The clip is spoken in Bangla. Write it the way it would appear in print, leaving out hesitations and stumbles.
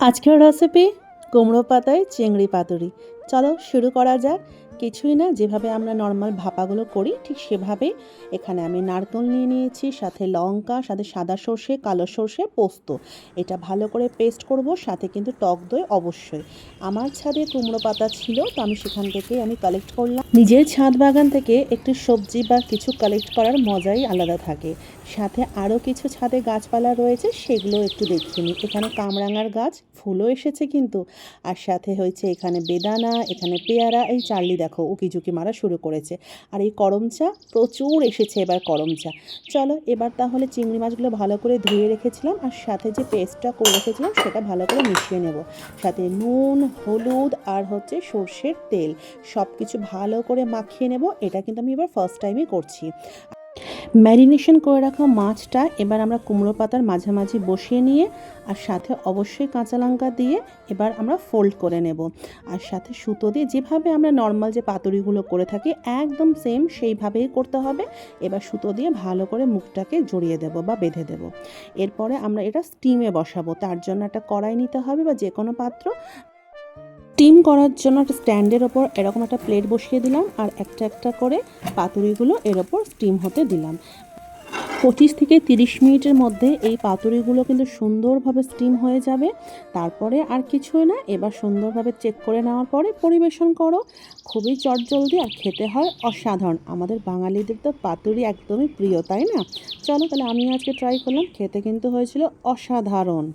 আজকের রেসিপি কুমড়ো পাতায় চিংড়ি পাতুরি। চলো শুরু করা যাক। কিছুই না, যেভাবে আমরা নর্মাল ভাপাগুলো করি ঠিক সেভাবেই এখানে আমি নারকেল নিয়ে নিয়েছি, সাথে লঙ্কা, সাথে সাদা সর্ষে, কালো সর্ষে, পোস্ত। এটা ভালো করে পেস্ট করব, সাথে কিন্তু টক দই অবশ্যই। আমার ছাদে কুমড়ো পাতা ছিল, তো আমি সেখান থেকে কালেক্ট করলাম। নিজের ছাদ বাগান থেকে একটু সবজি বা কিছু কালেক্ট করার মজাই আলাদা থাকে। সাথে আরও কিছু ছাদে গাছপালা রয়েছে, সেগুলো একটু দেখিয়ে নিই। এখানে কামরাঙার গাছ ফুলও এসেছে কিন্তু, আর সাথে হয়েছে এখানে বেদানা, এখানে পেয়ারা, এই চার্লি দেখো উকিঝুঁকি মারা শুরু করেছে। আর এই করমচা প্রচুর এসেছে এবার করমচা। চলো এবার তাহলে চিংড়ি মাছগুলো ভালো করে ধুয়ে রেখেছিলাম, আর সাথে যে পেস্টটা করে রেখেছিলাম সেটা ভালো করে মিশিয়ে নেব। সাথে নুন, হলুদ আর হচ্ছে সর্ষের তেল সব কিছু ভালো করে মাখিয়ে নেব। এটা কিন্তু আমি এবার ফার্স্ট টাইমই করছি। ম্যারিনেশন করে রাখা মাছটা এবার আমরা কুমড়ো পাতার মাঝামাঝি বসিয়ে নিয়ে, আর সাথে অবশ্যই কাঁচা লঙ্কা দিয়ে এবার আমরা ফোল্ড করে নেব। আর সাথে সুতো দিয়ে যেভাবে আমরা নর্মাল যে পাতুরিগুলো করে থাকি একদম সেম সেইভাবেই করতে হবে। এবার সুতো দিয়ে ভালো করে মুখটাকে জড়িয়ে দেব বা বেঁধে দেব। এরপরে আমরা এটা স্টিমে বসাবো। তার জন্য একটা কড়াই নিতে হবে বা যে কোনো পাত্র। স্টিম করার জন্য একটা স্ট্যান্ডের ওপর এরকম একটা প্লেট বসিয়ে দিলাম, আর একটা একটা করে পাতুরিগুলো এর ওপর স্টিম হতে দিলাম। 25 থেকে 30 মিনিটের মধ্যে এই পাতুরিগুলো কিন্তু সুন্দরভাবে স্টিম হয়ে যাবে। তারপরে আর কিছুই না, এবার সুন্দরভাবে চেক করে নেওয়ার পরে পরিবেশন করো। খুবই চটজলদি আর খেতে হয় অসাধারণ। আমাদের বাঙালিদের তো পাতুরি একদমই প্রিয়, তাই না? চলো তাহলে আমি আজকে ট্রাই করলাম, খেতে কিন্তু হয়েছিল অসাধারণ।